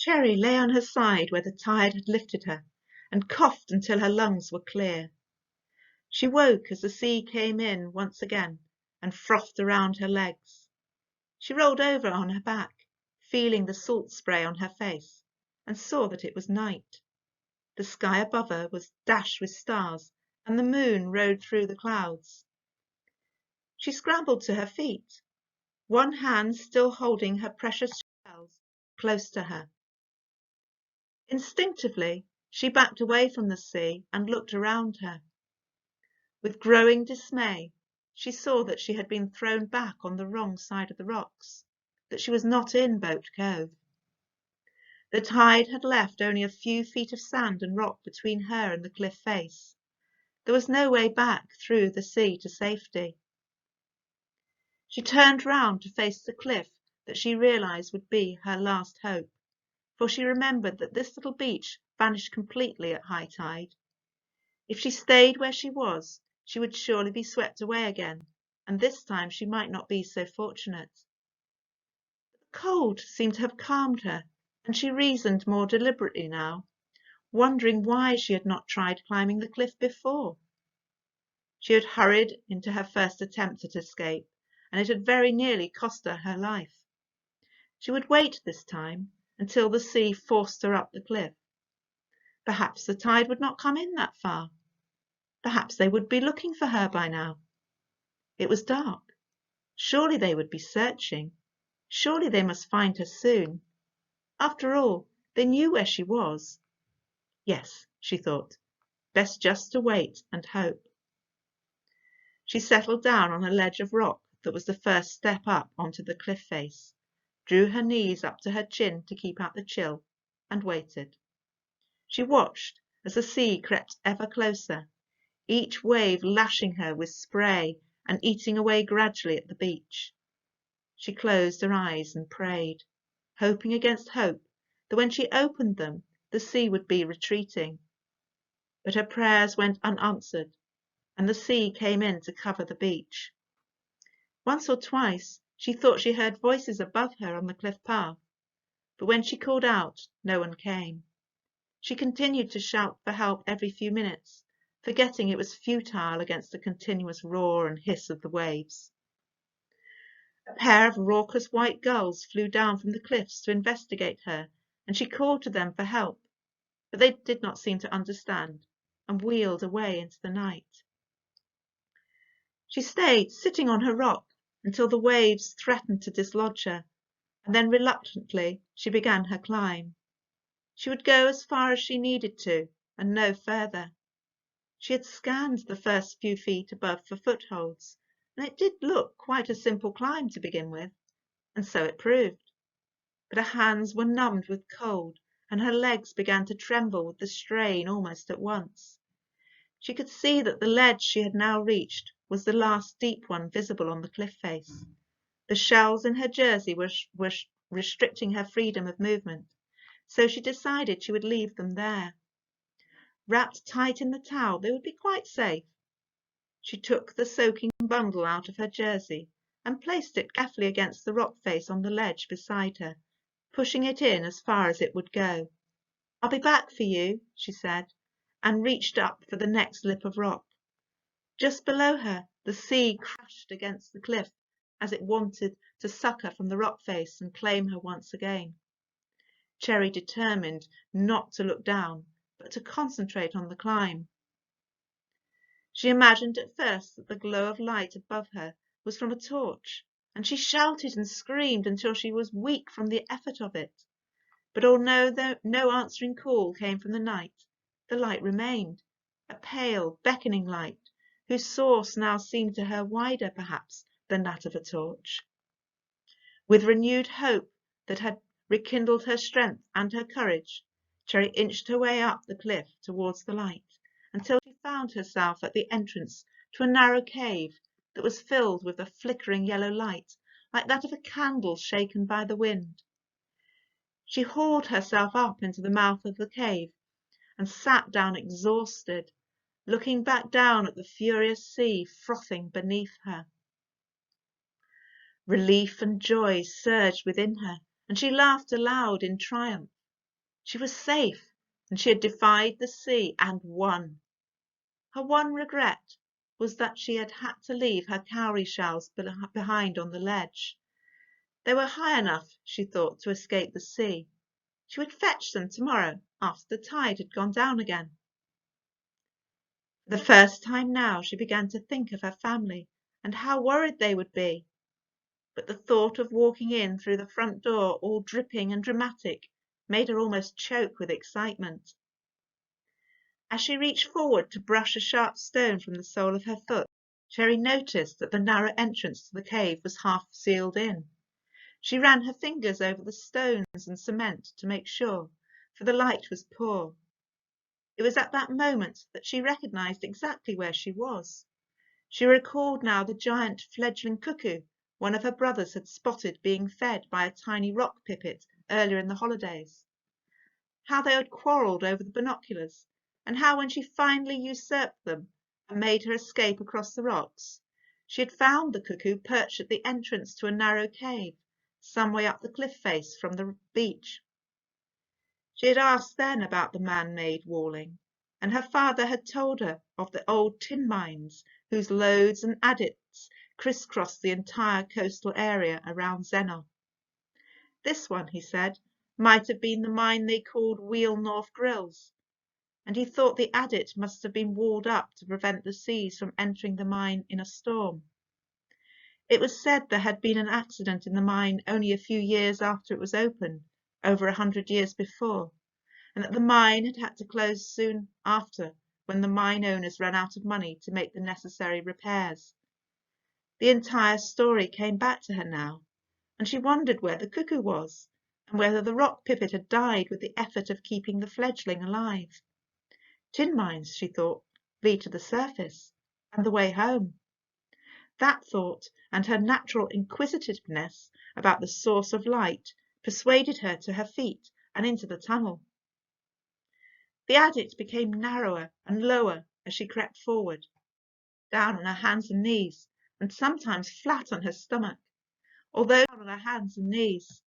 Cherry lay on her side where the tide had lifted her, and coughed until her lungs were clear. She woke as the sea came in once again and frothed around her legs. She rolled over on her back, feeling the salt spray on her face, and saw that it was night. The sky above her was dashed with stars, and the moon rode through the clouds. She scrambled to her feet, one hand still holding her precious shells close to her. Instinctively, she backed away from the sea and looked around her. With growing dismay, she saw that she had been thrown back on the wrong side of the rocks, that she was not in Boat Cove. The tide had left only a few feet of sand and rock between her and the cliff face. There was no way back through the sea to safety. She turned round to face the cliff that she realized would be her last hope, for she remembered that this little beach vanished completely at high tide. If she stayed where she was, she would surely be swept away again, and this time she might not be so fortunate. The cold seemed to have calmed her, and she reasoned more deliberately now, wondering why she had not tried climbing the cliff before. She had hurried into her first attempt at escape, and it had very nearly cost her her life. She would wait this time until the sea forced her up the cliff. Perhaps the tide would not come in that far. Perhaps they would be looking for her by now. It was dark. Surely they would be searching. Surely they must find her soon. After all, they knew where she was. Yes, she thought, best just to wait and hope. She settled down on a ledge of rock that was the first step up onto the cliff face, drew her knees up to her chin to keep out the chill, and waited. She watched as the sea crept ever closer, each wave lashing her with spray and eating away gradually at the beach. She closed her eyes and prayed, hoping against hope that when she opened them the sea would be retreating. But her prayers went unanswered, and the sea came in to cover the beach. Once or twice she thought she heard voices above her on the cliff path, but when she called out, no one came. She continued to shout for help every few minutes, forgetting it was futile against the continuous roar and hiss of the waves. A pair of raucous white gulls flew down from the cliffs to investigate her, and she called to them for help, but they did not seem to understand, and wheeled away into the night. She stayed sitting on her rock until the waves threatened to dislodge her, and then reluctantly she began her climb. She would go as far as she needed to, and no further. She had scanned the first few feet above for footholds, and it did look quite a simple climb to begin with, and so it proved. But her hands were numbed with cold, and her legs began to tremble with the strain almost at once. She could see that the ledge she had now reached was the last deep one visible on the cliff face. The shells in her jersey were restricting her freedom of movement, so she decided she would leave them there. Wrapped tight in the towel, they would be quite safe. She took the soaking bundle out of her jersey and placed it carefully against the rock face on the ledge beside her, pushing it in as far as it would go. "I'll be back for you," she said, and reached up for the next lip of rock. Just below her, the sea crashed against the cliff as it wanted to suck her from the rock face and claim her once again. Cherry determined not to look down, but to concentrate on the climb. She imagined at first that the glow of light above her was from a torch, and she shouted and screamed until she was weak from the effort of it. But although no answering call came from the night, the light remained, a pale, beckoning light, whose source now seemed to her wider, perhaps, than that of a torch. With renewed hope that had rekindled her strength and her courage, Cherry inched her way up the cliff towards the light, until she found herself at the entrance to a narrow cave that was filled with a flickering yellow light, like that of a candle shaken by the wind. She hauled herself up into the mouth of the cave and sat down exhausted, looking back down at the furious sea frothing beneath her. Relief and joy surged within her, and she laughed aloud in triumph. She was safe, and she had defied the sea and won. Her one regret was that she had had to leave her cowrie shells behind on the ledge. They were high enough, she thought, to escape the sea. She would fetch them tomorrow after the tide had gone down again. For the first time now she began to think of her family and how worried they would be. But the thought of walking in through the front door all dripping and dramatic made her almost choke with excitement. As she reached forward to brush a sharp stone from the sole of her foot, Cherry noticed that the narrow entrance to the cave was half sealed in. She ran her fingers over the stones and cement to make sure, for the light was poor. It was at that moment that she recognized exactly where she was. She recalled now the giant fledgling cuckoo one of her brothers had spotted being fed by a tiny rock pipit earlier in the holidays. How they had quarrelled over the binoculars, and how when she finally usurped them and made her escape across the rocks, she had found the cuckoo perched at the entrance to a narrow cave some way up the cliff face from the beach. She had asked then about the man-made walling, and her father had told her of the old tin mines whose lodes and adits crisscrossed the entire coastal area around Zennor. This one, he said, might have been the mine they called Wheel North Grills, and he thought the adit must have been walled up to prevent the seas from entering the mine in a storm. It was said there had been an accident in the mine only a few years after it was opened, over 100 years before, and that the mine had had to close soon after when the mine owners ran out of money to make the necessary repairs. The entire story came back to her now, and she wondered where the cuckoo was, and whether the rock pipit had died with the effort of keeping the fledgling alive. Tin mines, she thought, lead to the surface and the way home. That thought and her natural inquisitiveness about the source of light persuaded her to her feet and into the tunnel. The adit became narrower and lower as she crept forward, down on her hands and knees, and sometimes flat on her stomach. Although down on her hands and knees,